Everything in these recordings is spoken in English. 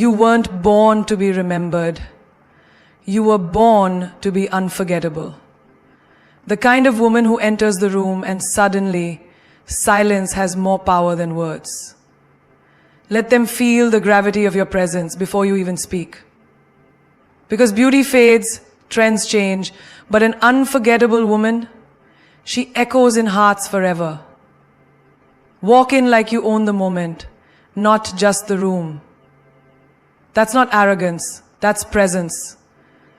You weren't born to be remembered. You were born to be unforgettable. The kind of woman who enters the room and suddenly silence has more power than words. Let them feel the gravity of your presence before you even speak. Because beauty fades, trends change, but an unforgettable woman, she echoes in hearts forever. Walk in like you own the moment, not just the room. That's not arrogance, that's presence.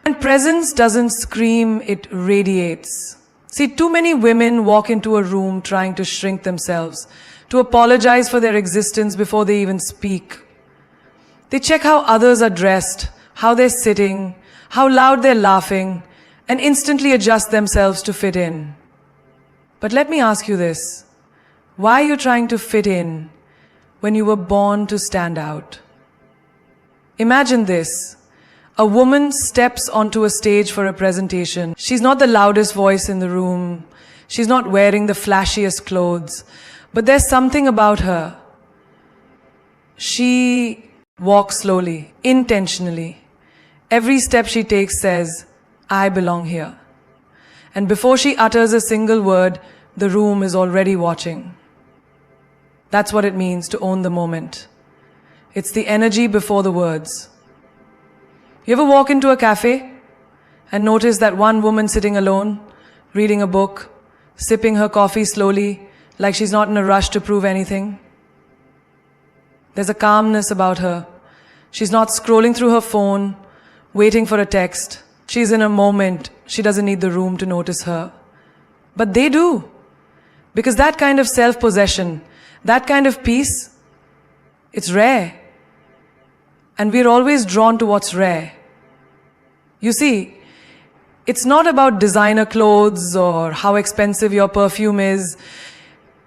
And presence doesn't scream, it radiates. See, too many women walk into a room trying to shrink themselves, to apologize for their existence before they even speak. They check how others are dressed, how they're sitting, how loud they're laughing, and instantly adjust themselves to fit in. But let me ask you this. Why are you trying to fit in when you were born to stand out? Imagine this. A woman steps onto a stage for a presentation. She's not the loudest voice in the room. She's not wearing the flashiest clothes. But there's something about her. She walks slowly, intentionally. Every step she takes says, I belong here. And before she utters a single word, the room is already watching. That's what it means to own the moment. It's the energy before the words. You ever walk into a cafe and notice that one woman sitting alone, reading a book, sipping her coffee slowly, like she's not in a rush to prove anything? There's a calmness about her. She's not scrolling through her phone, waiting for a text. She's in a moment. She doesn't need the room to notice her. But they do. Because that kind of self-possession, that kind of peace, it's rare. And we're always drawn to what's rare. You see, it's not about designer clothes or how expensive your perfume is.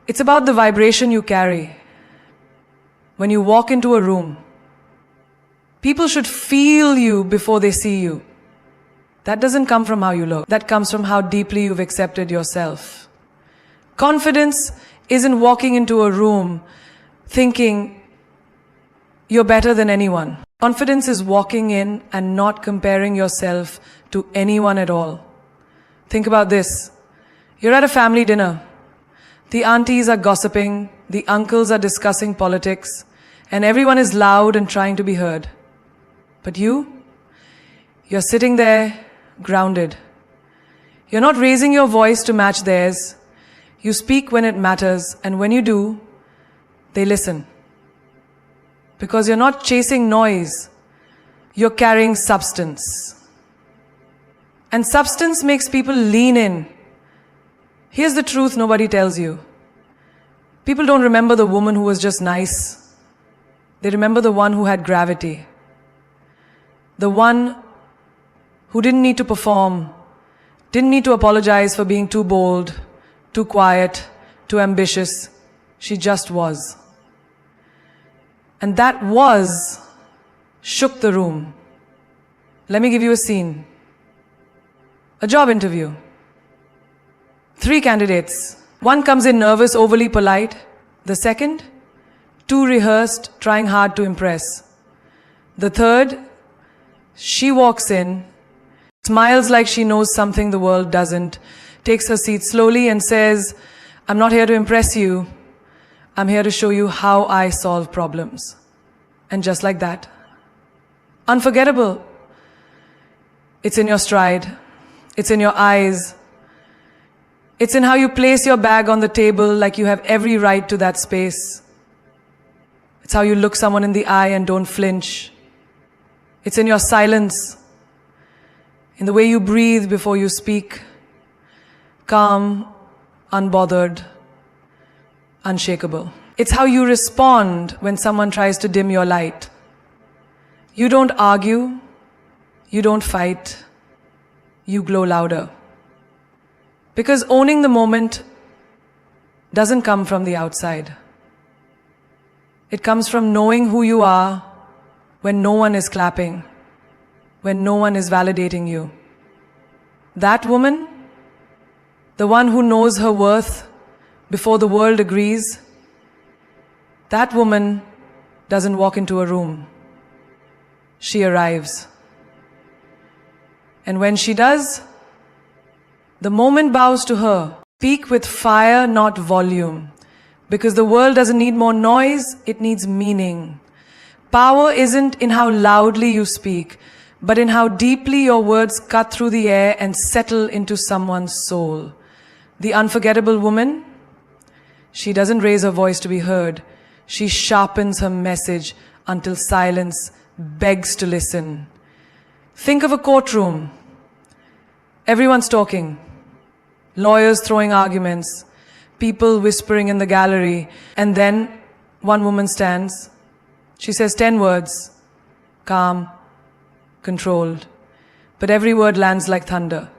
It's about the vibration you carry. When you walk into a room, people should feel you before they see you. That doesn't come from how you look. That comes from how deeply you've accepted yourself. Confidence isn't walking into a room thinking you're better than anyone. Confidence is walking in and not comparing yourself to anyone at all. Think about this. You're at a family dinner. The aunties are gossiping, the uncles are discussing politics, and everyone is loud and trying to be heard. But you're sitting there, grounded. You're not raising your voice to match theirs. You speak when it matters, and when you do, they listen. Because you're not chasing noise, you're carrying substance. And substance makes people lean in. Here's the truth nobody tells you. People don't remember the woman who was just nice. They remember the one who had gravity. The one who didn't need to perform, didn't need to apologize for being too bold, too quiet, too ambitious. She just was. And that was shook the room. Let me give you a scene. A job interview. 3 candidates. One comes in nervous, overly polite. The second, too rehearsed, trying hard to impress. The third, she walks in, smiles like she knows something the world doesn't, takes her seat slowly and says, I'm not here to impress you. I'm here to show you how I solve problems. And just like that, unforgettable. It's in your stride. It's in your eyes. It's in how you place your bag on the table like you have every right to that space. It's how you look someone in the eye and don't flinch. It's in your silence, in the way you breathe before you speak. Calm, unbothered, unshakable. It's how you respond when someone tries to dim your light. You don't argue, you don't fight, you glow louder. Because owning the moment doesn't come from the outside. It comes from knowing who you are when no one is clapping, when no one is validating you. That woman, the one who knows her worth before the world agrees, that woman doesn't walk into a room. she arrives. And when she does, the moment bows to her. Speak with fire, not volume. Because the world doesn't need more noise, it needs meaning. Power isn't in how loudly you speak, but in how deeply your words cut through the air and settle into someone's soul. The unforgettable woman, she doesn't raise her voice to be heard. She sharpens her message until silence begs to listen. Think of a courtroom. Everyone's talking. Lawyers throwing arguments. People whispering in the gallery. And then one woman stands. She says 10 words. Calm, controlled. But every word lands like thunder.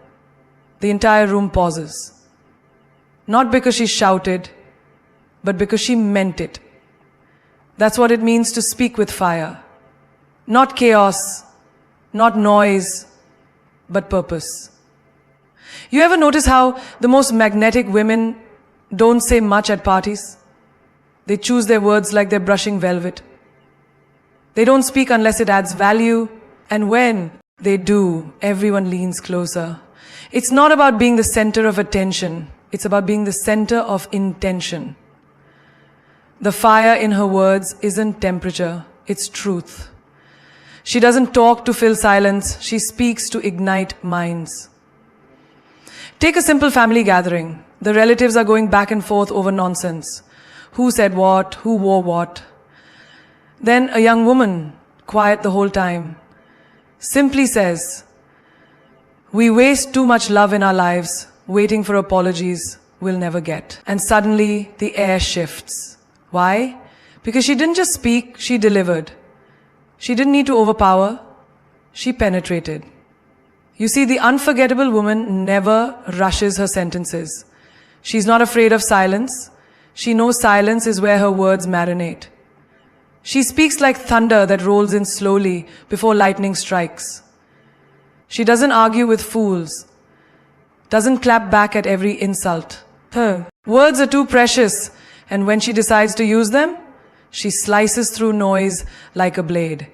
The entire room pauses. Not because she shouted, but because she meant it. That's what it means to speak with fire. Not chaos, not noise, but purpose. You ever notice how the most magnetic women don't say much at parties? They choose their words like they're brushing velvet. They don't speak unless it adds value, and when they do, everyone leans closer. It's not about being the center of attention. It's about being the center of intention. The fire in her words isn't temperature, it's truth. She doesn't talk to fill silence, she speaks to ignite minds. Take a simple family gathering. The relatives are going back and forth over nonsense. Who said what? Who wore what? Then a young woman, quiet the whole time, simply says, "We waste too much love in our lives, waiting for apologies we'll never get." And suddenly the air shifts. Why? Because she didn't just speak, she delivered. She didn't need to overpower, she penetrated. You see, the unforgettable woman never rushes her sentences. She's not afraid of silence. She knows silence is where her words marinate. She speaks like thunder that rolls in slowly before lightning strikes. She doesn't argue with fools, doesn't clap back at every insult. Her words are too precious, and when she decides to use them, she slices through noise like a blade.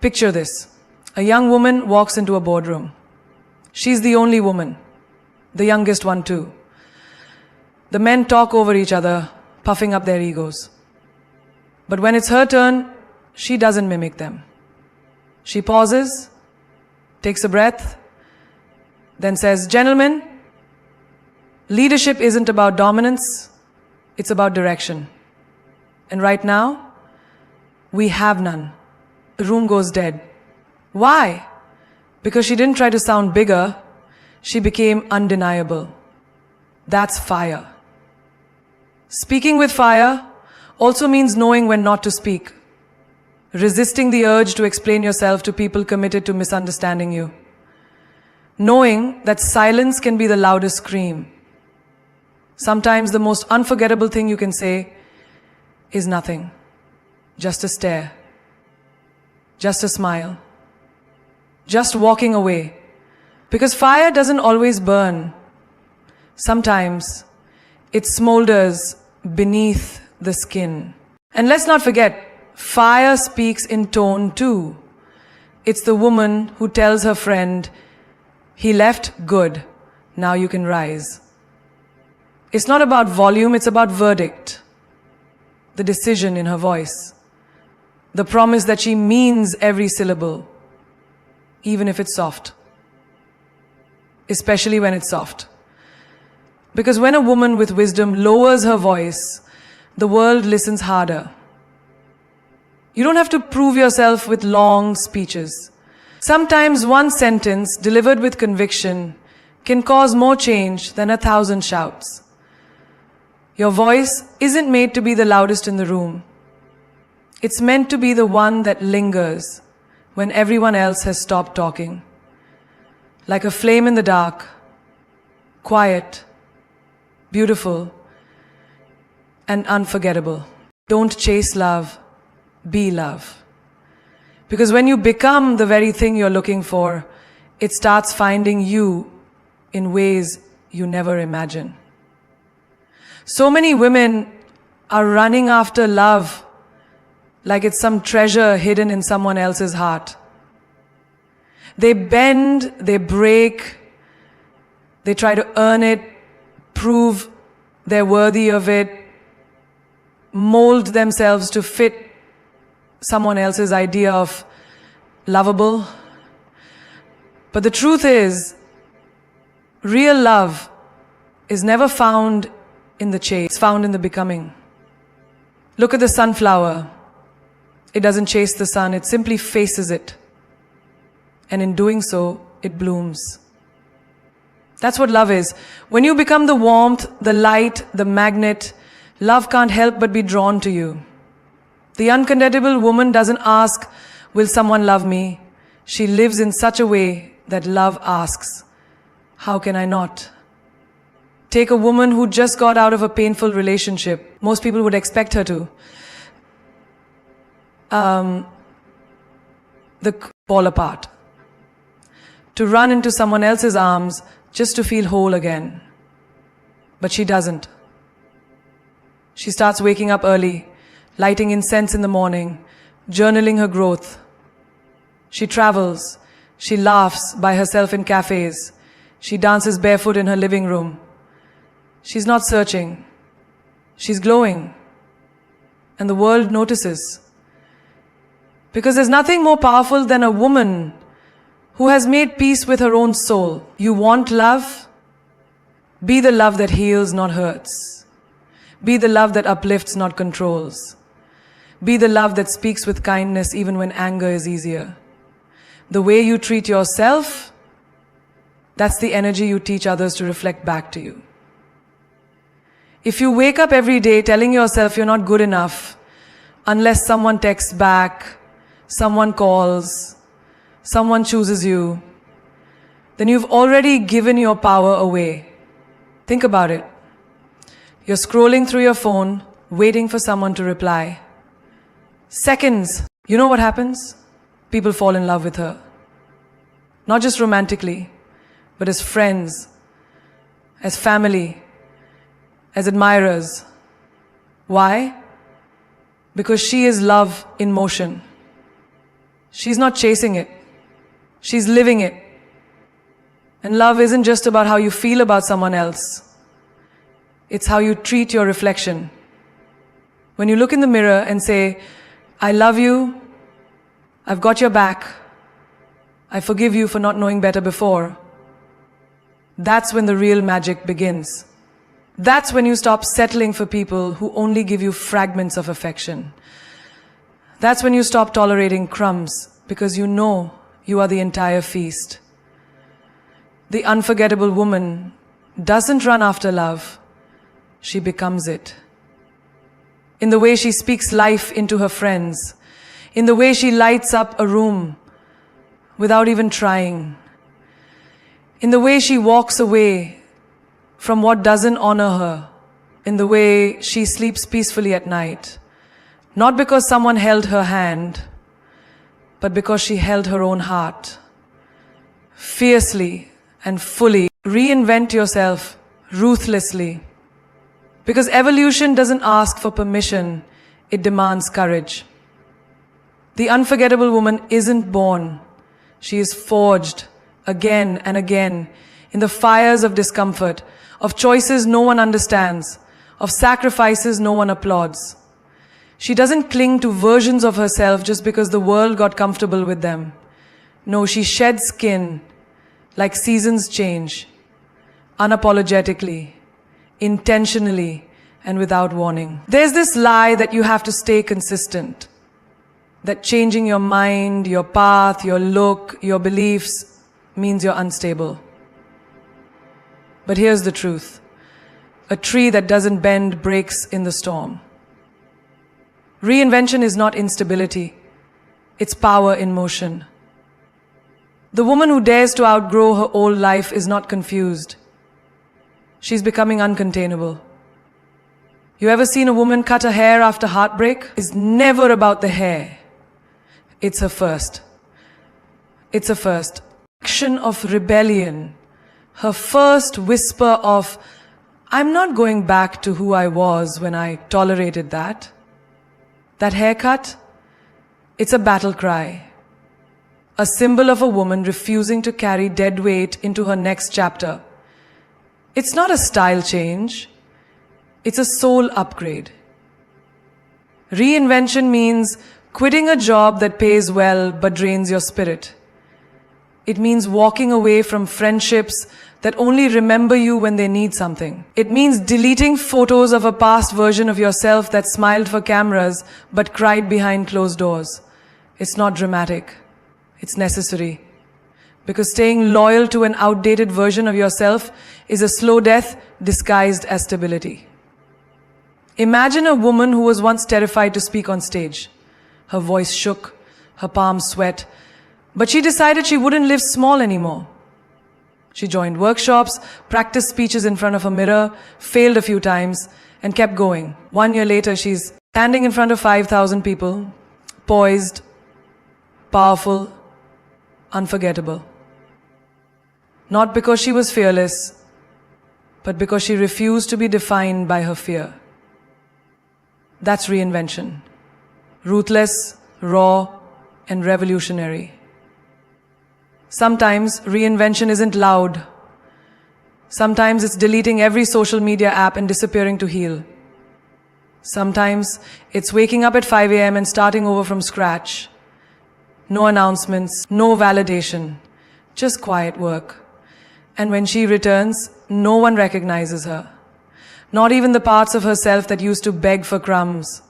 Picture this. A young woman walks into a boardroom. She's the only woman, the youngest one too. The men talk over each other, puffing up their egos. But when it's her turn, she doesn't mimic them. She pauses, takes a breath, then says, "Gentlemen, leadership isn't about dominance, it's about direction. And right now, we have none." The room goes dead. Why? Because she didn't try to sound bigger, she became undeniable. That's fire. Speaking with fire also means knowing when not to speak, resisting the urge to explain yourself to people committed to misunderstanding you, knowing that silence can be the loudest scream. Sometimes the most unforgettable thing you can say is nothing, just a stare, just a smile, just walking away. Because fire doesn't always burn. Sometimes it smolders beneath the skin. And let's not forget, fire speaks in tone too. It's the woman who tells her friend, "He left good, now you can rise." It's not about volume, it's about verdict. The decision in her voice. The promise that she means every syllable, even if it's soft. Especially when it's soft. Because when a woman with wisdom lowers her voice, the world listens harder. You don't have to prove yourself with long speeches. Sometimes one sentence delivered with conviction can cause more change than 1,000 shouts. Your voice isn't made to be the loudest in the room. It's meant to be the one that lingers when everyone else has stopped talking. Like a flame in the dark, quiet, beautiful, and unforgettable. Don't chase love, be love. Because when you become the very thing you're looking for, it starts finding you in ways you never imagine. So many women are running after love, like it's some treasure hidden in someone else's heart. They bend, they break, they try to earn it, prove they're worthy of it, mold themselves to fit someone else's idea of lovable. But the truth is, real love is never found in the chase, it's found in the becoming. Look at the sunflower. It doesn't chase the sun, it simply faces it. And in doing so, it blooms. That's what love is. When you become the warmth, the light, the magnet, love can't help but be drawn to you. The unforgettable woman doesn't ask, will someone love me? She lives in such a way that love asks, how can I not? Take a woman who just got out of a painful relationship. Most people would expect her to. Fall apart. To run into someone else's arms just to feel whole again. But she doesn't. She starts waking up early, lighting incense in the morning, journaling her growth. She travels. She laughs by herself in cafes. She dances barefoot in her living room. She's not searching. She's glowing. And the world notices. Because there's nothing more powerful than a woman who has made peace with her own soul. You want love? Be the love that heals, not hurts. Be the love that uplifts, not controls. Be the love that speaks with kindness even when anger is easier. The way you treat yourself, that's the energy you teach others to reflect back to you. If you wake up every day telling yourself you're not good enough, unless someone texts back, someone calls, someone chooses you, then you've already given your power away. Think about it. You're scrolling through your phone, waiting for someone to reply. Seconds. You know what happens? People fall in love with her. Not just romantically, but as friends, as family, as admirers. Why? Because she is love in motion. She's not chasing it. She's living it. And love isn't just about how you feel about someone else. It's how you treat your reflection. When you look in the mirror and say, I love you, I've got your back, I forgive you for not knowing better before, that's when the real magic begins. That's when you stop settling for people who only give you fragments of affection. That's when you stop tolerating crumbs because you know you are the entire feast. The unforgettable woman doesn't run after love, she becomes it. In the way she speaks life into her friends, in the way she lights up a room without even trying, in the way she walks away from what doesn't honor her, in the way she sleeps peacefully at night, not because someone held her hand, but because she held her own heart. Fiercely and fully reinvent yourself ruthlessly. Because evolution doesn't ask for permission, it demands courage. The unforgettable woman isn't born. She is forged again and again in the fires of discomfort, of choices no one understands, of sacrifices no one applauds. She doesn't cling to versions of herself just because the world got comfortable with them. No, she sheds skin like seasons change, unapologetically, intentionally, and without warning. There's this lie that you have to stay consistent, that changing your mind, your path, your look, your beliefs means you're unstable. But here's the truth. A tree that doesn't bend breaks in the storm. Reinvention is not instability, it's power in motion. The woman who dares to outgrow her old life is not confused. She's becoming uncontainable. You ever seen a woman cut her hair after heartbreak? It's never about the hair. It's her first. It's a first action of rebellion. Her first whisper of, I'm not going back to who I was when I tolerated that. That haircut, It's a battle cry, a symbol of a woman refusing to carry dead weight into her next chapter. It's not a style change, it's a soul upgrade. Reinvention means quitting a job that pays well but drains your spirit. It means walking away from friendships that only remember you when they need something. It means deleting photos of a past version of yourself that smiled for cameras but cried behind closed doors. It's not dramatic. It's necessary. Because staying loyal to an outdated version of yourself is a slow death disguised as stability. Imagine a woman who was once terrified to speak on stage. Her voice shook, her palms sweat, but she decided she wouldn't live small anymore. She joined workshops, practiced speeches in front of a mirror, failed a few times, and kept going. 1 year later, she's standing in front of 5,000 people, poised, powerful, unforgettable. Not because she was fearless, but because she refused to be defined by her fear. That's reinvention. Ruthless, raw, and revolutionary. Sometimes reinvention isn't loud. Sometimes it's deleting every social media app and disappearing to heal. Sometimes it's waking up at 5 a.m. and starting over from scratch. No announcements, no validation, just quiet work. And when she returns, no one recognizes her. Not even the parts of herself that used to beg for crumbs.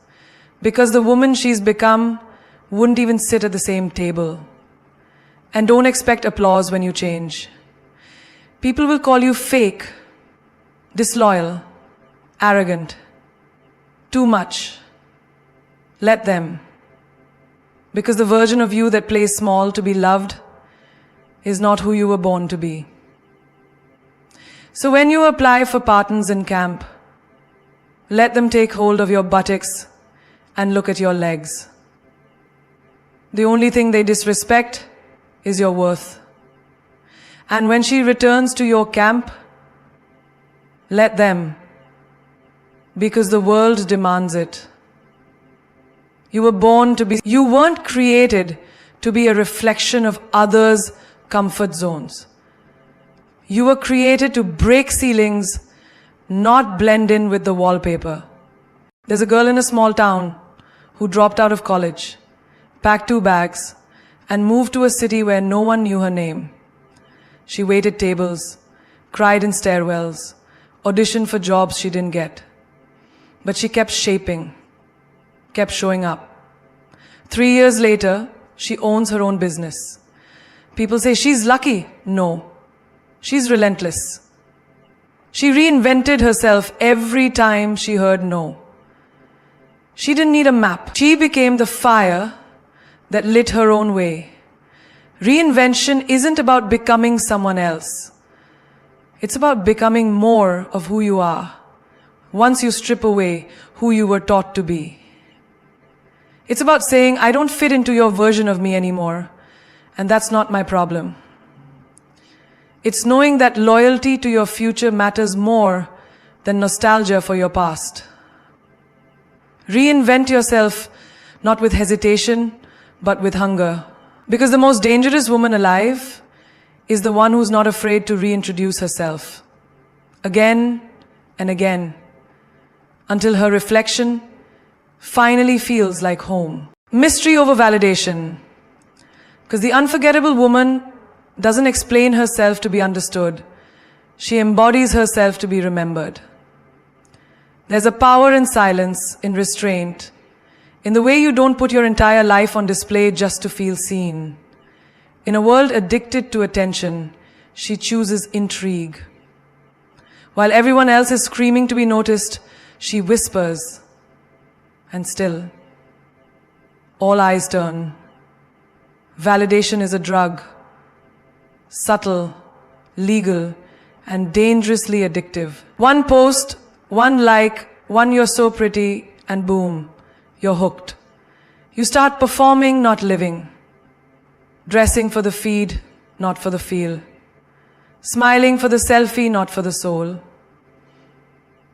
Because the woman she's become wouldn't even sit at the same table. And don't expect applause when you change. People will call you fake, disloyal, arrogant, too much. Let them. Because the version of you that plays small to be loved is not who you were born to be. So when you apply for partners in camp, let them take hold of your buttocks and look at your legs. The only thing they disrespect is your worth. And when she returns to your camp, let them, because the world demands it. You were born to be, you weren't created to be a reflection of others' comfort zones. You were created to break ceilings, not blend in with the wallpaper. There's a girl in a small town who dropped out of college, packed 2 bags, and moved to a city where no one knew her name. She waited tables, cried in stairwells, auditioned for jobs she didn't get. But she kept shaping, kept showing up. 3 years later, she owns her own business. People say she's lucky. No, she's relentless. She reinvented herself every time she heard no. She didn't need a map. She became the fire that lit her own way. Reinvention isn't about becoming someone else. It's about becoming more of who you are, once you strip away who you were taught to be. It's about saying, I don't fit into your version of me anymore, and that's not my problem. It's knowing that loyalty to your future matters more than nostalgia for your past. Reinvent yourself, not with hesitation, but with hunger. Because the most dangerous woman alive is the one who's not afraid to reintroduce herself. Again and again. Until her reflection finally feels like home. Mystery over validation. Because the unforgettable woman doesn't explain herself to be understood. She embodies herself to be remembered. There's a power in silence, in restraint, in the way you don't put your entire life on display just to feel seen. In a world addicted to attention, she chooses intrigue. While everyone else is screaming to be noticed, she whispers. And still, all eyes turn. Validation is a drug. Subtle, legal, and dangerously addictive. One post, one like, one you're so pretty, and boom, you're hooked. You start performing, not living. Dressing for the feed, not for the feel. Smiling for the selfie, not for the soul.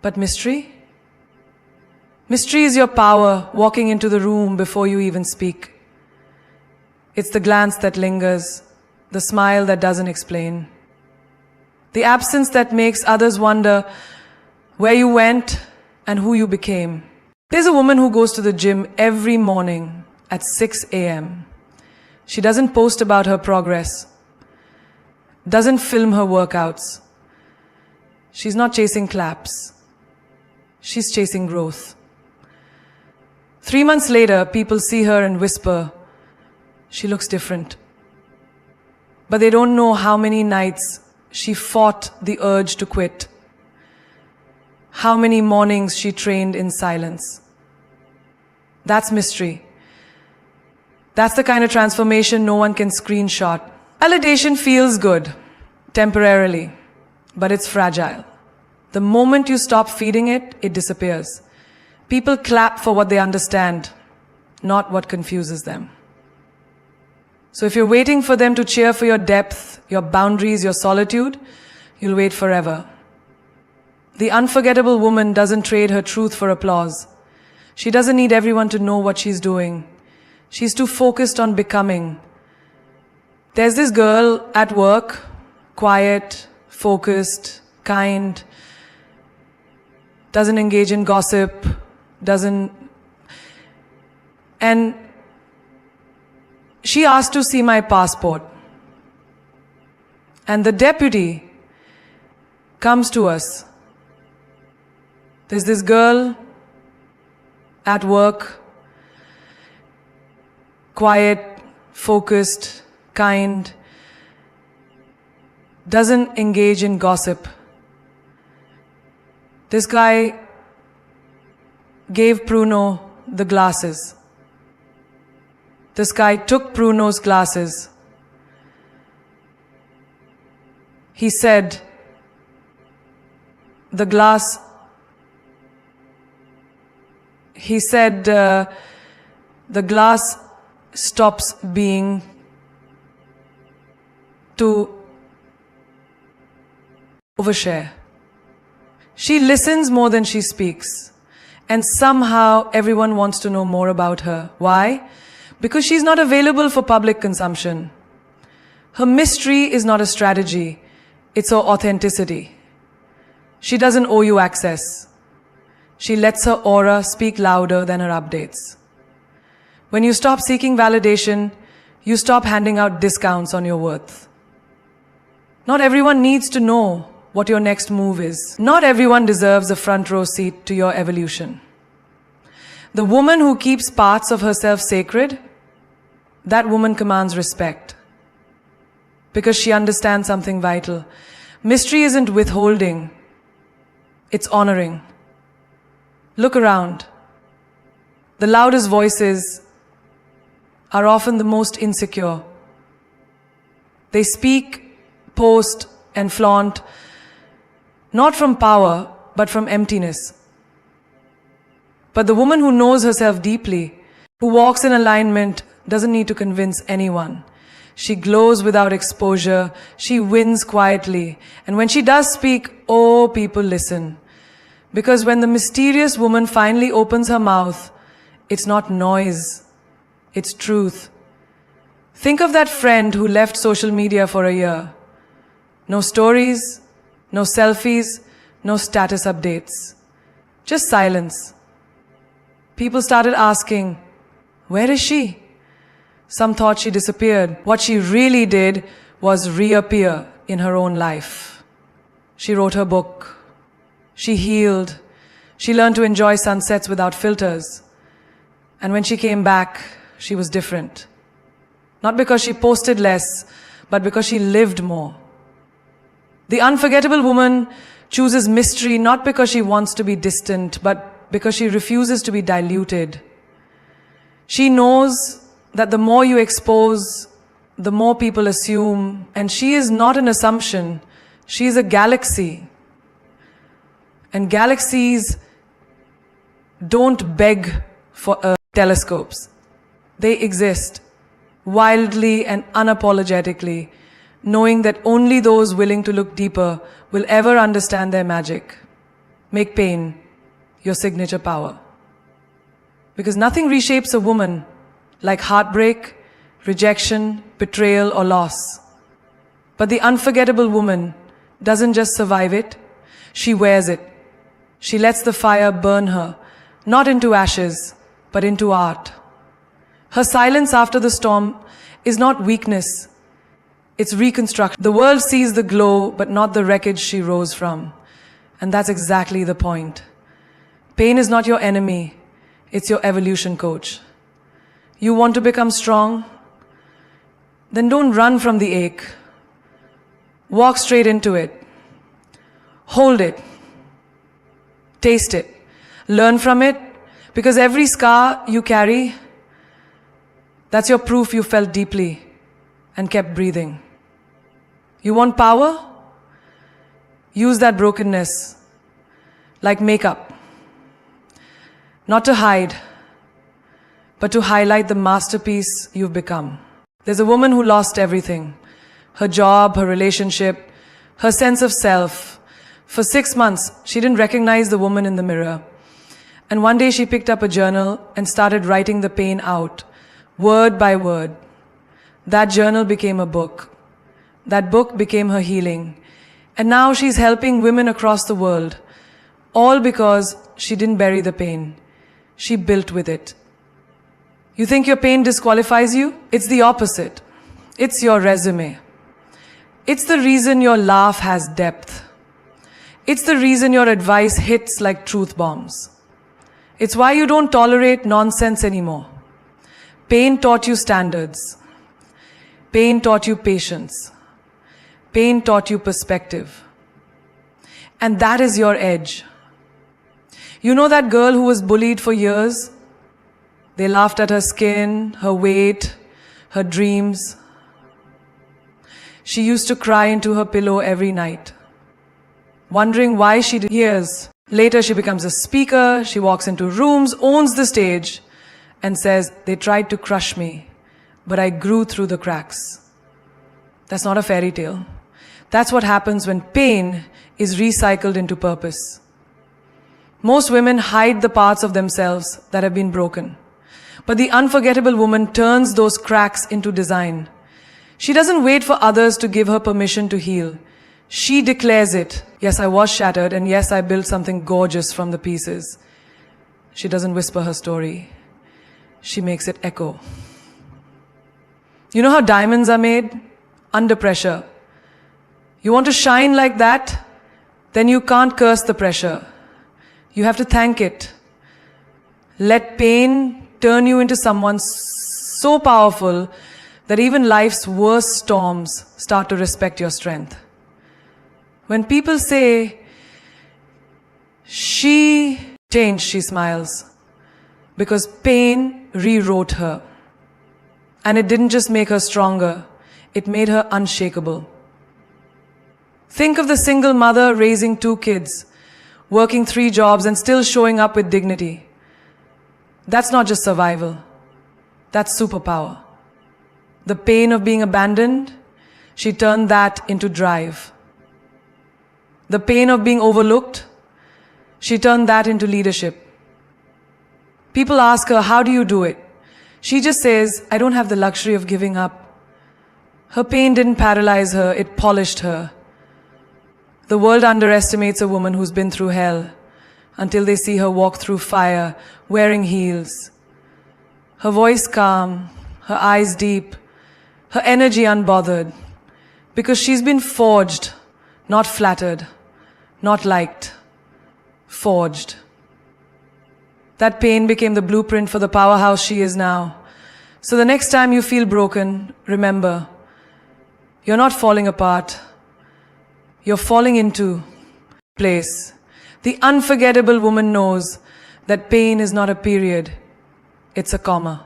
But mystery? Mystery is your power walking into the room before you even speak. It's the glance that lingers, the smile that doesn't explain, the absence that makes others wonder where you went and who you became. There's a woman who goes to the gym every morning at 6 a.m. She doesn't post about her progress, doesn't film her workouts. She's not chasing claps. She's chasing growth. 3 months later, people see her and whisper, she looks different. But they don't know how many nights she fought the urge to quit. How many mornings she trained in silence. That's mystery. That's the kind of transformation no one can screenshot. Validation feels good, temporarily, but it's fragile. The moment you stop feeding it, it disappears. People clap for what they understand, not what confuses them. So if you're waiting for them to cheer for your depth, your boundaries, your solitude, you'll wait forever. The unforgettable woman doesn't trade her truth for applause. She doesn't need everyone to know what she's doing. She's too focused on becoming. There's this girl at work, quiet, focused, kind, doesn't engage in gossip, and she asked to see my passport. And the deputy comes to us. There's this girl at work, quiet, focused, kind, doesn't engage in gossip. This guy gave Bruno the glasses. This guy took Bruno's glasses. He said, the glass stops being to overshare. She listens more than she speaks. And somehow everyone wants to know more about her. Why? Because she's not available for public consumption. Her mystery is not a strategy. It's her authenticity. She doesn't owe you access. She lets her aura speak louder than her updates. When you stop seeking validation, you stop handing out discounts on your worth. Not everyone needs to know what your next move is. Not everyone deserves a front row seat to your evolution. The woman who keeps parts of herself sacred, that woman commands respect. Because she understands something vital. Mystery isn't withholding, it's honoring. Look around. The loudest voices are often the most insecure. They speak, post, and flaunt, not from power, but from emptiness. But the woman who knows herself deeply, who walks in alignment, doesn't need to convince anyone. She glows without exposure. She wins quietly. And when she does speak, oh, people listen. Because when the mysterious woman finally opens her mouth, it's not noise, it's truth. Think of that friend who left social media for a year. No stories, no selfies, no status updates. Just silence. People started asking, where is she? Some thought she disappeared. What she really did was reappear in her own life. She wrote her book. She healed. She learned to enjoy sunsets without filters. And when she came back, she was different. Not because she posted less, but because she lived more. The unforgettable woman chooses mystery not because she wants to be distant, but because she refuses to be diluted. She knows that the more you expose, the more people assume, and she is not an assumption, she is a galaxy. And galaxies don't beg for telescopes. They exist wildly and unapologetically, knowing that only those willing to look deeper will ever understand their magic. Make pain your signature power. Because nothing reshapes a woman like heartbreak, rejection, betrayal, or loss. But the unforgettable woman doesn't just survive it, she wears it. She lets the fire burn her, not into ashes, but into art. Her silence after the storm is not weakness, it's reconstruction. The world sees the glow, but not the wreckage she rose from. And that's exactly the point. Pain is not your enemy, it's your evolution coach. You want to become strong? Then don't run from the ache. Walk straight into it. Hold it. Taste it. Learn from it, because every scar you carry, that's your proof you felt deeply and kept breathing. You want power? Use that brokenness like makeup. Not to hide, but to highlight the masterpiece you've become. There's a woman who lost everything. Her job, her relationship, her sense of self. For 6 months, she didn't recognize the woman in the mirror. And one day she picked up a journal and started writing the pain out, word by word. That journal became a book. That book became her healing. And now she's helping women across the world, all because she didn't bury the pain. She built with it. You think your pain disqualifies you? It's the opposite. It's your resume. It's the reason your laugh has depth. It's the reason your advice hits like truth bombs. It's why you don't tolerate nonsense anymore. Pain taught you standards. Pain taught you patience. Pain taught you perspective. And that is your edge. You know that girl who was bullied for years? They laughed at her skin, her weight, her dreams. She used to cry into her pillow every night, wondering why she did. Years later, she becomes a speaker, she walks into rooms, owns the stage, and says, "They tried to crush me, but I grew through the cracks." That's not a fairy tale. That's what happens when pain is recycled into purpose. Most women hide the parts of themselves that have been broken. But the unforgettable woman turns those cracks into design. She doesn't wait for others to give her permission to heal. She declares it. Yes, I was shattered, and yes, I built something gorgeous from the pieces. She doesn't whisper her story. She makes it echo. You know how diamonds are made? Under pressure. You want to shine like that? Then you can't curse the pressure. You have to thank it. Let pain turn you into someone so powerful that even life's worst storms start to respect your strength. When people say, "She changed," she smiles, because pain rewrote her. And it didn't just make her stronger, it made her unshakable. Think of the single mother raising 2 kids, working 3 jobs and still showing up with dignity. That's not just survival. That's superpower. The pain of being abandoned, she turned that into drive. The pain of being overlooked, she turned that into leadership. People ask her, "How do you do it?" She just says, "I don't have the luxury of giving up." Her pain didn't paralyze her, it polished her. The world underestimates a woman who's been through hell until they see her walk through fire, wearing heels. Her voice calm, her eyes deep, her energy unbothered, because she's been forged, not flattered, not liked, forged. That pain became the blueprint for the powerhouse she is now. So the next time you feel broken, remember, you're not falling apart. You're falling into place. The unforgettable woman knows that pain is not a period, it's a comma.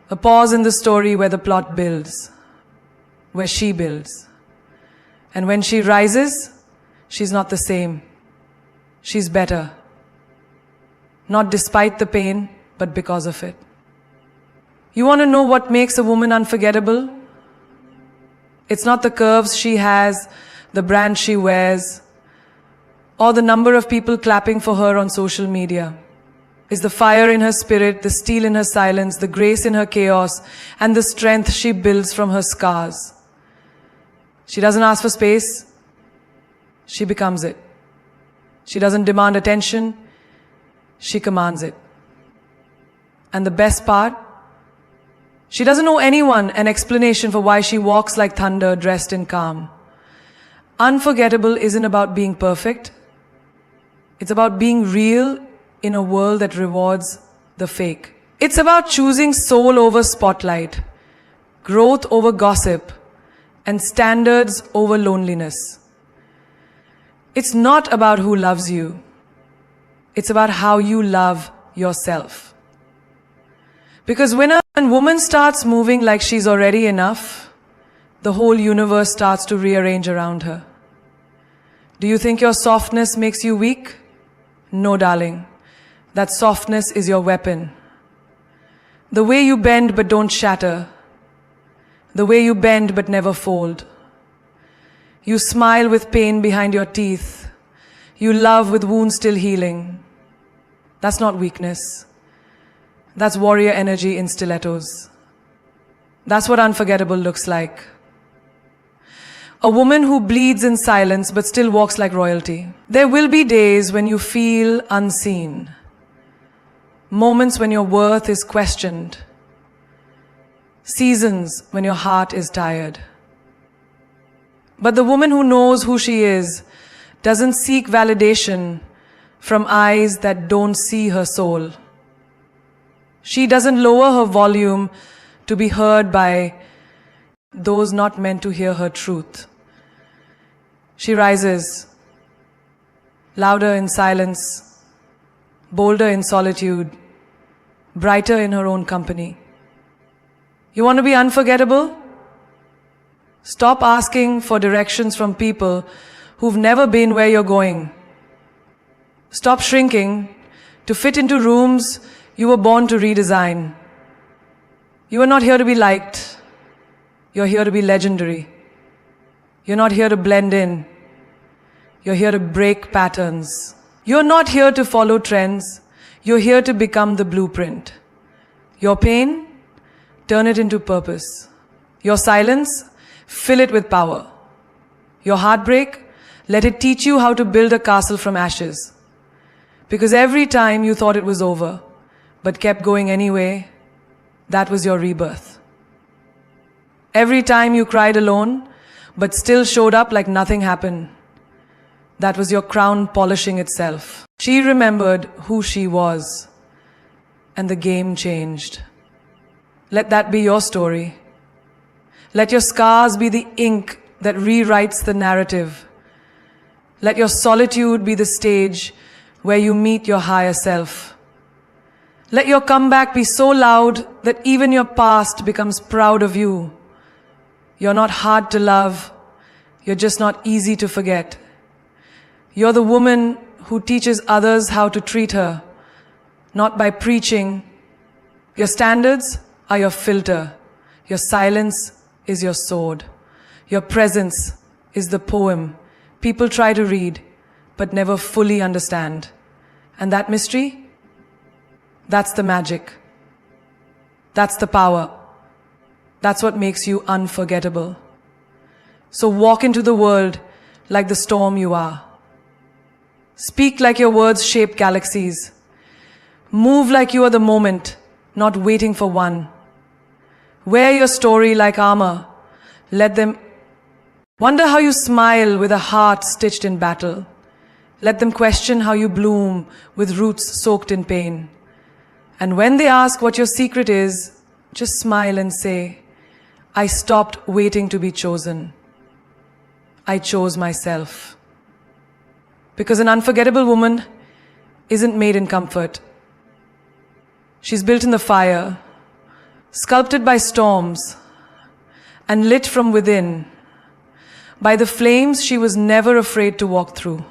A pause in the story where the plot builds, where she builds. And when she rises, she's not the same. She's better. Not despite the pain, but because of it. You want to know what makes a woman unforgettable? It's not the curves she has, the brand she wears, or the number of people clapping for her on social media. is the fire in her spirit, the steel in her silence, the grace in her chaos, and the strength she builds from her scars. She doesn't ask for space, she becomes it. She doesn't demand attention, she commands it. And the best part, she doesn't owe anyone an explanation for why she walks like thunder dressed in calm. Unforgettable isn't about being perfect. It's about being real in a world that rewards the fake. It's about choosing soul over spotlight, growth over gossip, and standards over loneliness. It's not about who loves you. It's about how you love yourself. Because when a woman starts moving like she's already enough, the whole universe starts to rearrange around her. Do you think your softness makes you weak? No, darling. That softness is your weapon. The way you bend but don't shatter. The way you bend but never fold. You smile with pain behind your teeth. You love with wounds still healing. That's not weakness. That's warrior energy in stilettos. That's what unforgettable looks like. A woman who bleeds in silence but still walks like royalty. There will be days when you feel unseen. Moments when your worth is questioned. Seasons when your heart is tired. But the woman who knows who she is doesn't seek validation from eyes that don't see her soul. She doesn't lower her volume to be heard by those not meant to hear her truth. She rises, louder in silence, bolder in solitude, brighter in her own company. You want to be unforgettable? Stop asking for directions from people who've never been where you're going. Stop shrinking to fit into rooms you were born to redesign. You are not here to be liked. You're here to be legendary. You're not here to blend in. You're here to break patterns. You're not here to follow trends. You're here to become the blueprint. Your pain, turn it into purpose. Your silence, fill it with power. Your heartbreak, let it teach you how to build a castle from ashes. Because every time you thought it was over, but kept going anyway, that was your rebirth. Every time you cried alone, but still showed up like nothing happened, that was your crown polishing itself. She remembered who she was, and the game changed. Let that be your story. Let your scars be the ink that rewrites the narrative. Let your solitude be the stage where you meet your higher self. Let your comeback be so loud that even your past becomes proud of you. You're not hard to love. You're just not easy to forget. You're the woman who teaches others how to treat her, not by preaching. Your standards are your filter. Your silence is your sword. Your presence is the poem people try to read, but never fully understand. And that mystery? That's the magic. That's the power. That's what makes you unforgettable. So walk into the world like the storm you are. Speak like your words shape galaxies. Move like you are the moment, not waiting for one. Wear your story like armor. Let them wonder how you smile with a heart stitched in battle. Let them question how you bloom with roots soaked in pain. And when they ask what your secret is, just smile and say, I stopped waiting to be chosen. I chose myself. Because an unforgettable woman isn't made in comfort. She's built in the fire, sculpted by storms, and lit from within by the flames she was never afraid to walk through.